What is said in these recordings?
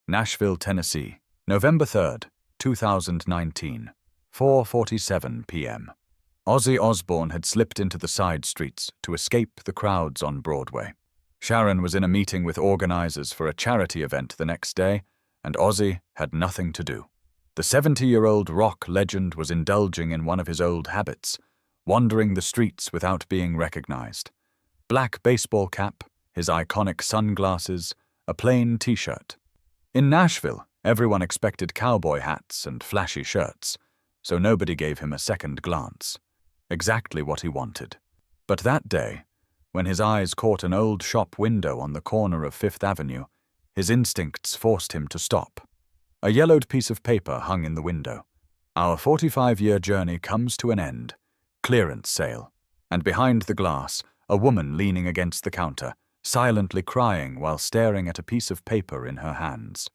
Nashville, Tennessee, November 3rd, 2019, 4:47 p.m. Ozzy Osbourne had slipped into the side streets to escape the crowds on Broadway. Sharon was in a meeting with organizers for a charity event the next day, and Ozzy had nothing to do. The 70-year-old rock legend was indulging in one of his old habits, wandering the streets without being recognized. Black baseball cap, his iconic sunglasses, a plain t-shirt. In Nashville, everyone expected cowboy hats and flashy shirts, so nobody gave him a second glance. Exactly what he wanted. But that day, when his eyes caught an old shop window on the corner of Fifth Avenue, his instincts forced him to stop. A yellowed piece of paper hung in the window. Our 45-year journey comes to an end. Clearance sale. And behind the glass, a woman leaning against the counter, silently crying while staring at a piece of paper in her hands.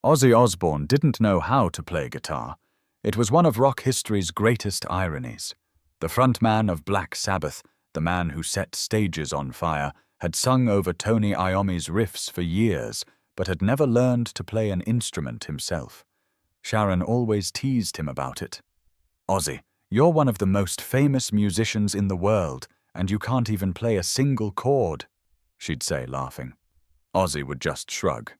Ozzy Osbourne didn't know how to play guitar. It was one of rock history's greatest ironies. The frontman of Black Sabbath, the man who set stages on fire, had sung over Tony Iommi's riffs for years, but had never learned to play an instrument himself. Sharon always teased him about it. "Ozzy, you're one of the most famous musicians in the world, and you can't even play a single chord," she'd say, laughing. Ozzy would just shrug.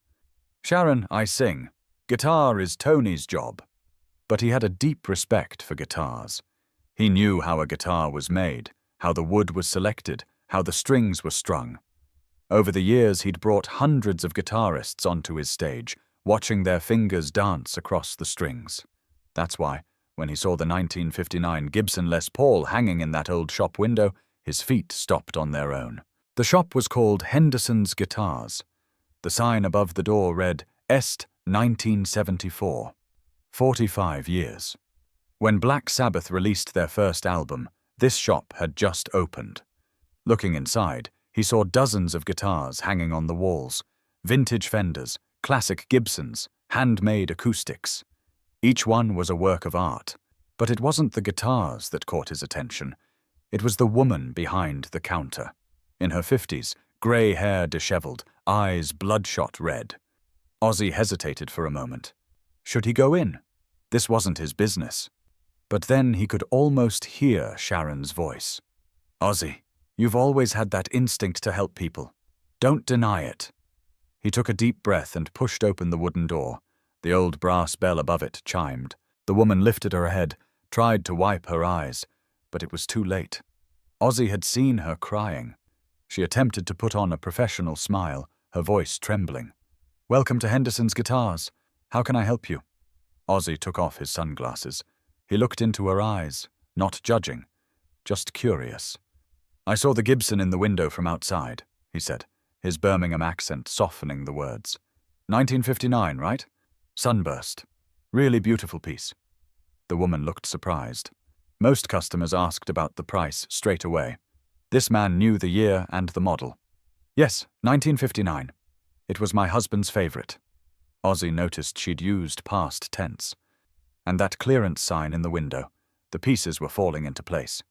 "Sharon, I sing. Guitar is Tony's job." But he had a deep respect for guitars. He knew how a guitar was made, how the wood was selected, how the strings were strung. Over the years, he'd brought hundreds of guitarists onto his stage, watching their fingers dance across the strings. That's why, when he saw the 1959 Gibson Les Paul hanging in that old shop window, his feet stopped on their own. The shop was called Henderson's Guitars. The sign above the door read, Est 1974. 45 years. When Black Sabbath released their first album, this shop had just opened. Looking inside, he saw dozens of guitars hanging on the walls, vintage Fenders, classic Gibsons, handmade acoustics. Each one was a work of art, but it wasn't the guitars that caught his attention. It was the woman behind the counter. In her 50s, grey hair disheveled, eyes bloodshot red. Ozzy hesitated for a moment. Should he go in? This wasn't his business. But then he could almost hear Sharon's voice. "Ozzy, you've always had that instinct to help people. Don't deny it." He took a deep breath and pushed open the wooden door. The old brass bell above it chimed. The woman lifted her head, tried to wipe her eyes, but it was too late. Ozzy had seen her crying. She attempted to put on a professional smile, her voice trembling. "Welcome to Henderson's Guitars. How can I help you?" Ozzy took off his sunglasses. He looked into her eyes, not judging, just curious. "I saw the Gibson in the window from outside," he said, his Birmingham accent softening the words. 1959, right? Sunburst. Really beautiful piece." The woman looked surprised. Most customers asked about the price straight away. This man knew the year and the model. "Yes, 1959. It was my husband's favorite." Ozzy noticed she'd used past tense. And that clearance sign in the window. The pieces were falling into place.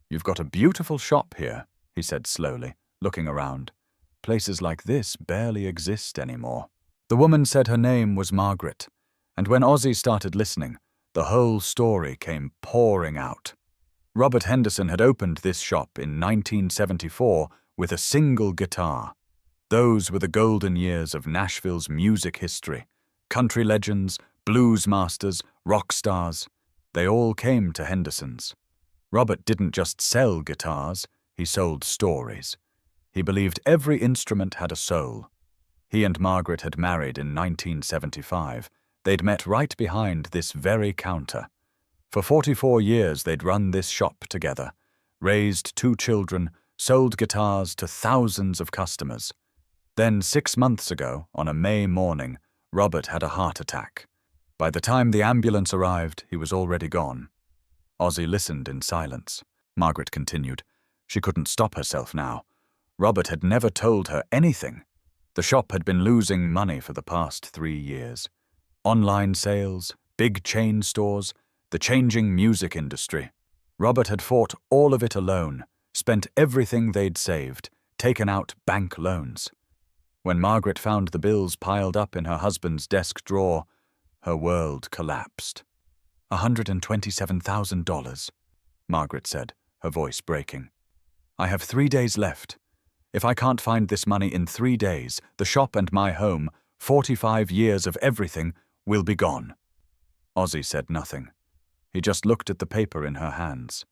"You've got a beautiful shop here," he said slowly, looking around. "Places like this barely exist anymore." The woman said her name was Margaret, and when Ozzy started listening, the whole story came pouring out. Robert Henderson had opened this shop in 1974 with a single guitar. Those were the golden years of Nashville's music history. Country legends, blues masters, rock stars, they all came to Henderson's. Robert didn't just sell guitars, he sold stories. He believed every instrument had a soul. He and Margaret had married in 1975. They'd met right behind this very counter. For 44 years they'd run this shop together, raised 2 children, sold guitars to thousands of customers. Then 6 months ago, on a May morning, Robert had a heart attack. By the time the ambulance arrived, he was already gone. Ozzy listened in silence. Margaret continued. She couldn't stop herself now. Robert had never told her anything. The shop had been losing money for the past 3 years. Online sales, big chain stores, the changing music industry. Robert had fought all of it alone, spent everything they'd saved, taken out bank loans. When Margaret found the bills piled up in her husband's desk drawer, her world collapsed. $127,000, Margaret said, her voice breaking. I have 3 days left. If I can't find this money in 3 days, the shop and my home, 45 years of everything, will be gone. Ozzy said nothing. He just looked at the paper in her hands.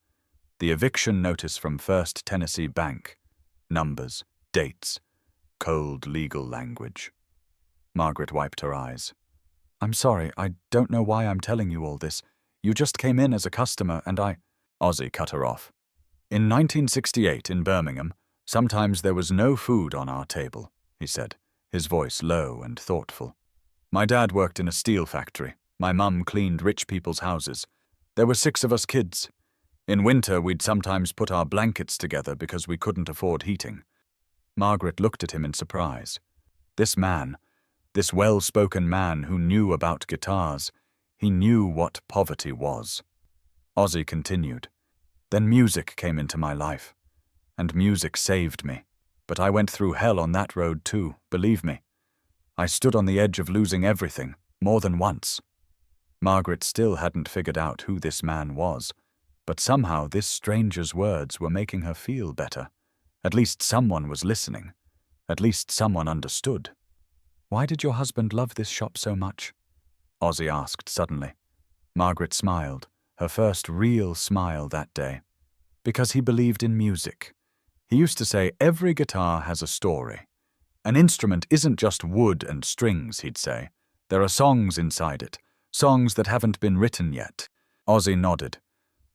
The eviction notice from First Tennessee Bank. Numbers, dates, cold legal language. Margaret wiped her eyes. I'm sorry, I don't know why I'm telling you all this. You just came in as a customer and Ozzy cut her off. In 1968 in Birmingham, sometimes there was no food on our table, he said, his voice low and thoughtful. My dad worked in a steel factory. My mum cleaned rich people's houses. There were 6 of us kids. In winter, we'd sometimes put our blankets together because we couldn't afford heating. Margaret looked at him in surprise. This man, this well-spoken man who knew about guitars, he knew what poverty was. Ozzy continued. Then music came into my life, and music saved me. But I went through hell on that road too, believe me. I stood on the edge of losing everything, more than once. Margaret still hadn't figured out who this man was, but somehow this stranger's words were making her feel better. At least someone was listening. At least someone understood. Why did your husband love this shop so much? Ozzy asked suddenly. Margaret smiled, her first real smile that day. Because he believed in music. He used to say, every guitar has a story. An instrument isn't just wood and strings, he'd say. There are songs inside it, songs that haven't been written yet. Ozzy nodded.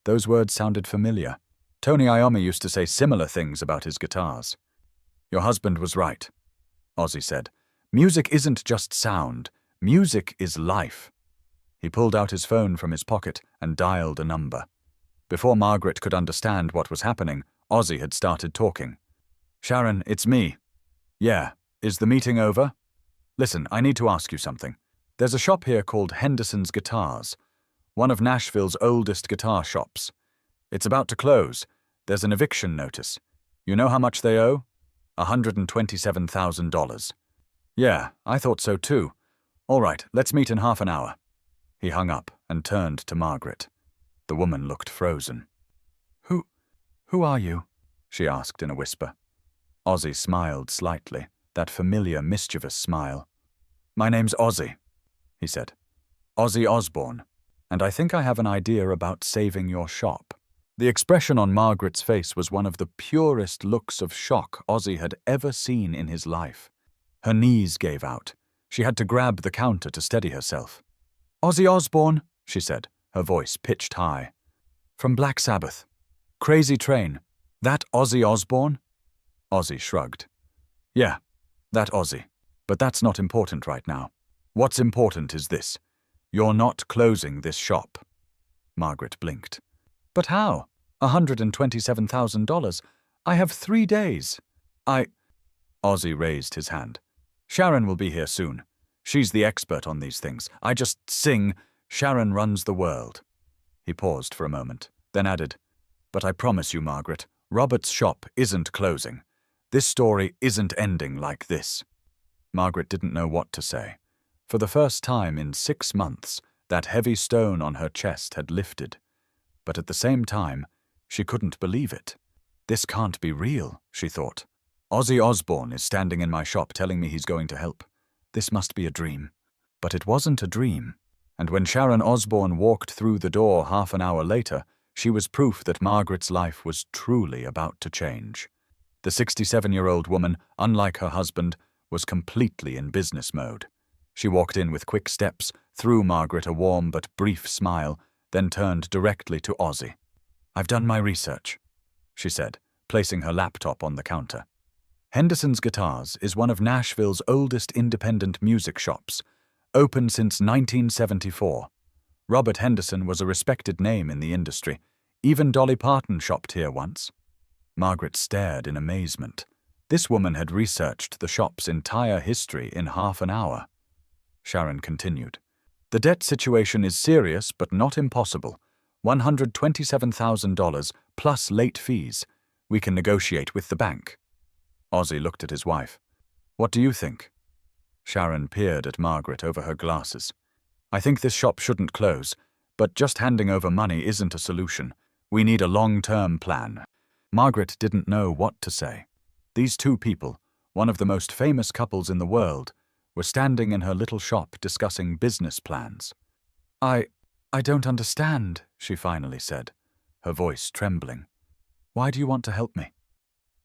Those words sounded familiar. Tony Iommi used to say similar things about his guitars. Your husband was right, Ozzy said. Music isn't just sound. Music is life. He pulled out his phone from his pocket and dialed a number. Before Margaret could understand what was happening, Ozzy had started talking. Sharon, it's me. Yeah, is the meeting over? Listen, I need to ask you something. There's a shop here called Henderson's Guitars, one of Nashville's oldest guitar shops. It's about to close. There's an eviction notice. You know how much they owe? $127,000. Yeah, I thought so too. All right, let's meet in half an hour. He hung up and turned to Margaret. The woman looked frozen. Who are you? She asked in a whisper. Ozzy smiled slightly, that familiar, mischievous smile. My name's Ozzy, he said. Ozzy Osbourne, and I think I have an idea about saving your shop. The expression on Margaret's face was one of the purest looks of shock Ozzy had ever seen in his life. Her knees gave out. She had to grab the counter to steady herself. Ozzy Osbourne, she said, her voice pitched high. From Black Sabbath. Crazy Train. That Ozzy Osbourne? Ozzy shrugged. Yeah, that Ozzy. But that's not important right now. What's important is this. You're not closing this shop. Margaret blinked. But how? $127,000. I have 3 days. Ozzy raised his hand. Sharon will be here soon. She's the expert on these things. I just sing, Sharon runs the world. He paused for a moment, then added, But I promise you, Margaret, Robert's shop isn't closing. This story isn't ending like this. Margaret didn't know what to say. For the first time in 6 months, that heavy stone on her chest had lifted. But at the same time, she couldn't believe it. This can't be real, she thought. Ozzy Osbourne is standing in my shop telling me he's going to help. This must be a dream. But it wasn't a dream. And when Sharon Osbourne walked through the door half an hour later, she was proof that Margaret's life was truly about to change. The 67-year-old woman, unlike her husband, was completely in business mode. She walked in with quick steps, threw Margaret a warm but brief smile, then turned directly to Ozzy. I've done my research, she said, placing her laptop on the counter. Henderson's Guitars is one of Nashville's oldest independent music shops, open since 1974. Robert Henderson was a respected name in the industry. Even Dolly Parton shopped here once. Margaret stared in amazement. This woman had researched the shop's entire history in half an hour. Sharon continued. The debt situation is serious but not impossible. $127,000 plus late fees. We can negotiate with the bank. Ozzy looked at his wife. What do you think? Sharon peered at Margaret over her glasses. I think this shop shouldn't close, but just handing over money isn't a solution. We need a long-term plan. Margaret didn't know what to say. These two people, one of the most famous couples in the world, were standing in her little shop discussing business plans. I don't understand, she finally said, her voice trembling. Why do you want to help me?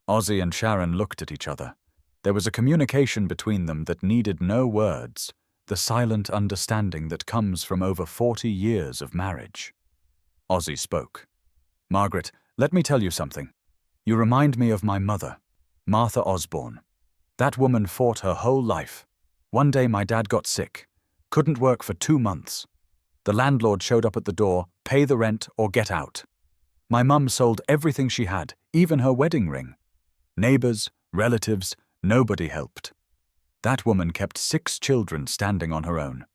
Ozzy and Sharon looked at each other. There was a communication between them that needed no words, the silent understanding that comes from over 40 years of marriage. Ozzy spoke. Margaret, let me tell you something. You remind me of my mother, Martha Osbourne. That woman fought her whole life. One day my dad got sick, couldn't work for 2 months. The landlord showed up at the door, pay the rent or get out. My mum sold everything she had, even her wedding ring. Neighbors, relatives, nobody helped. That woman kept 6 children standing on her own.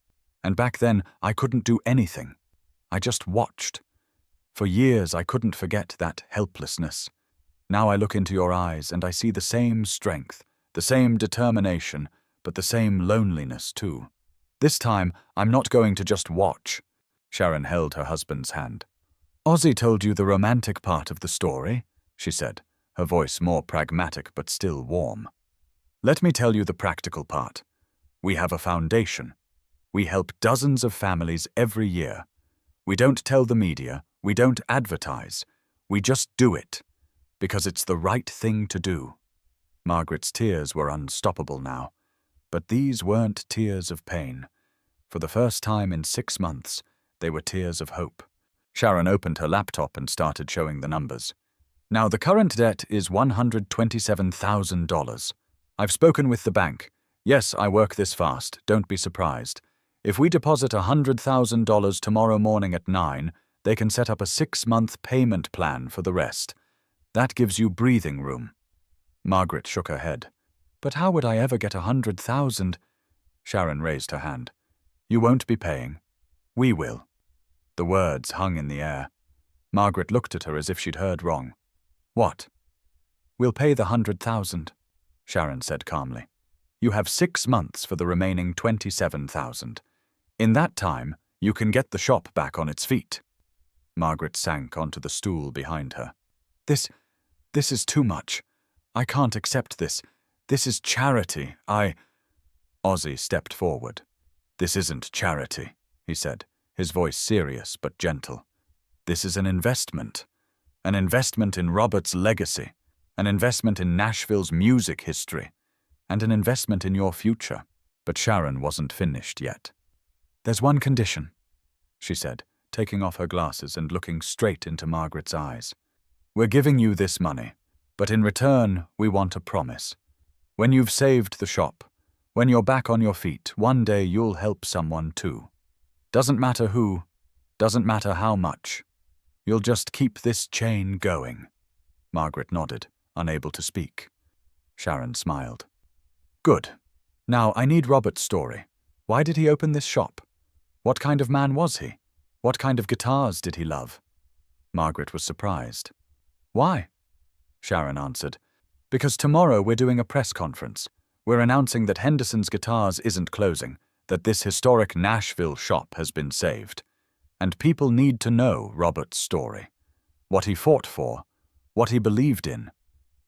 And back then, I couldn't do anything. I just watched. For years, I couldn't forget that helplessness. Now I look into your eyes and I see the same strength, the same determination, but the same loneliness too. This time, I'm not going to just watch. Sharon held her husband's hand. Ozzy told you the romantic part of the story, she said, her voice more pragmatic but still warm. Let me tell you the practical part. We have a foundation. We help dozens of families every year. We don't tell the media, we don't advertise. We just do it. Because it's the right thing to do. Margaret's tears were unstoppable now. But these weren't tears of pain. For the first time in 6 months, they were tears of hope. Sharon opened her laptop and started showing the numbers. Now, the current debt is $127,000. I've spoken with the bank. Yes, I work this fast, don't be surprised. If we deposit $100,000 tomorrow morning at 9, they can set up a 6-month payment plan for the rest. That gives you breathing room. Margaret shook her head. But how would I ever get $100,000? Sharon raised her hand. You won't be paying. We will. The words hung in the air. Margaret looked at her as if she'd heard wrong. What? We'll pay the $100,000, Sharon said calmly. You have 6 months for the remaining $27,000. In that time, you can get the shop back on its feet. Margaret sank onto the stool behind her. This is too much. I can't accept this. This is charity. Ozzy stepped forward. This isn't charity, he said, his voice serious but gentle. This is an investment. An investment in Robert's legacy. An investment in Nashville's music history. And an investment in your future. But Sharon wasn't finished yet. There's one condition, she said, taking off her glasses and looking straight into Margaret's eyes. We're giving you this money, but in return, we want a promise. When you've saved the shop, when you're back on your feet, one day you'll help someone too. Doesn't matter who, doesn't matter how much. You'll just keep this chain going. Margaret nodded, unable to speak. Sharon smiled. Good. Now, I need Robert's story. Why did he open this shop? What kind of man was he? What kind of guitars did he love? Margaret was surprised. Why? Sharon answered. Because tomorrow we're doing a press conference. We're announcing that Henderson's Guitars isn't closing, that this historic Nashville shop has been saved. And people need to know Robert's story. What he fought for, what he believed in.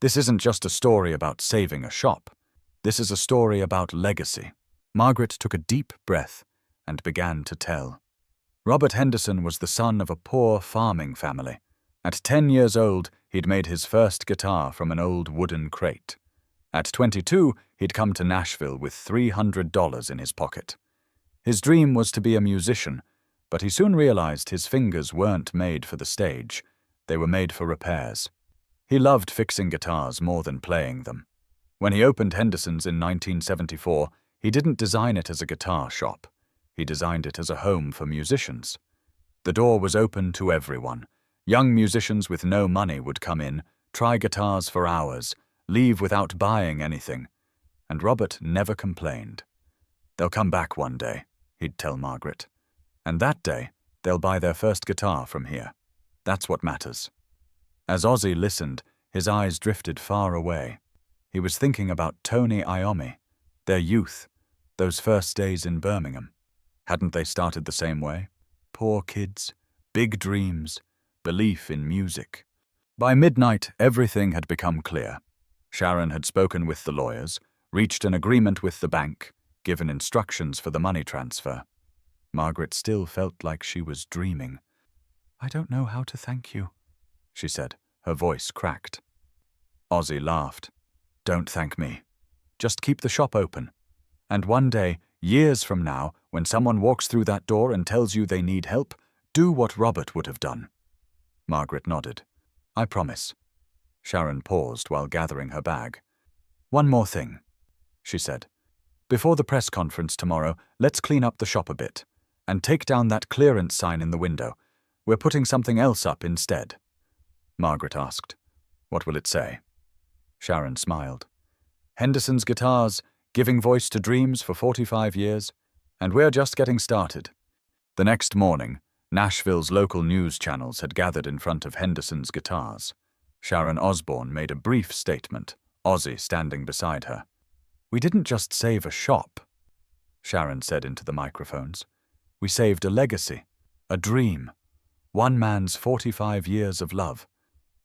This isn't just a story about saving a shop. This is a story about legacy. Margaret took a deep breath and began to tell. Robert Henderson was the son of a poor farming family. At 10 years old, he'd made his first guitar from an old wooden crate. At 22, he'd come to Nashville with $300 in his pocket. His dream was to be a musician, but he soon realized his fingers weren't made for the stage. They were made for repairs. He loved fixing guitars more than playing them. When he opened Henderson's in 1974, he didn't design it as a guitar shop. He designed it as a home for musicians. The door was open to everyone. Young musicians with no money would come in, try guitars for hours, leave without buying anything. And Robert never complained. They'll come back one day, he'd tell Margaret. And that day, they'll buy their first guitar from here. That's what matters. As Ozzy listened, his eyes drifted far away. He was thinking about Tony Iommi, Their youth, those first days in Birmingham. Hadn't they started the same way? Poor kids, big dreams, belief in music. By midnight, everything had become clear. Sharon had spoken with the lawyers, reached an agreement with the bank, given instructions for the money transfer. Margaret still felt like she was dreaming. "I don't know how to thank you," she said, her voice cracked. Ozzy laughed. "Don't thank me. Just keep the shop open. And one day, years from now, when someone walks through that door and tells you they need help, do what Robert would have done." Margaret nodded. "I promise." Sharon paused while gathering her bag. "One more thing," she said. "Before the press conference tomorrow, let's clean up the shop a bit. And take down that clearance sign in the window. We're putting something else up instead." Margaret asked, "What will it say?" Sharon smiled. "Henderson's Guitars, giving voice to dreams for 45 years, and we're just getting started." The next morning, Nashville's local news channels had gathered in front of Henderson's Guitars. Sharon Osbourne made a brief statement, Ozzy standing beside her. "We didn't just save a shop," Sharon said into the microphones. "We saved a legacy, a dream, one man's 45 years of love.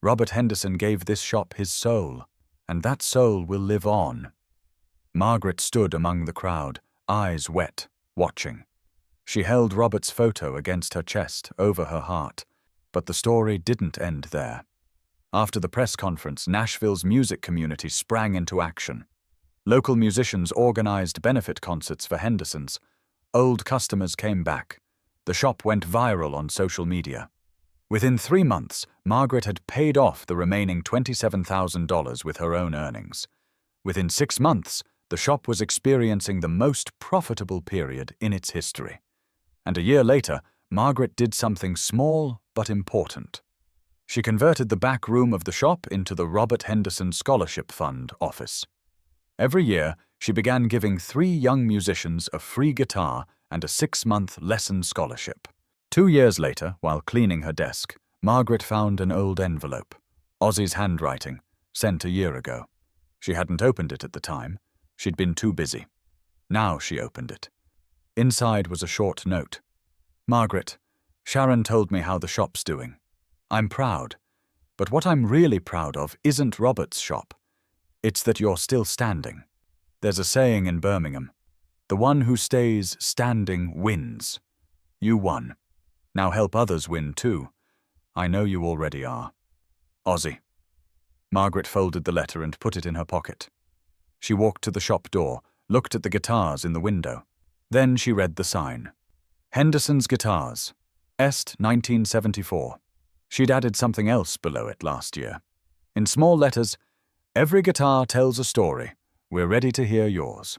Robert Henderson gave this shop his soul, and that soul will live on." Margaret stood among the crowd, eyes wet, watching. She held Robert's photo against her chest, over her heart. But the story didn't end there. After the press conference, Nashville's music community sprang into action. Local musicians organized benefit concerts for Henderson's. Old customers came back. The shop went viral on social media. Within 3 months, Margaret had paid off the remaining $27,000 with her own earnings. Within 6 months, the shop was experiencing the most profitable period in its history. And a year later, Margaret did something small but important. She converted the back room of the shop into the Robert Henderson Scholarship Fund office. Every year, she began giving 3 young musicians a free guitar and a 6-month lesson scholarship. 2 years later, while cleaning her desk, Margaret found an old envelope, Ozzy's handwriting, sent a year ago. She hadn't opened it at the time. She'd been too busy. Now she opened it. Inside was a short note. "Margaret, Sharon told me how the shop's doing. I'm proud, but what I'm really proud of isn't Robert's shop. It's that you're still standing. There's a saying in Birmingham, the one who stays standing wins. You won. Now help others win too. I know you already are. Ozzy." Margaret folded the letter and put it in her pocket. She walked to the shop door, looked at the guitars in the window. Then she read the sign. Henderson's Guitars, Est 1974. She'd added something else below it last year. In small letters, "Every guitar tells a story. We're ready to hear yours."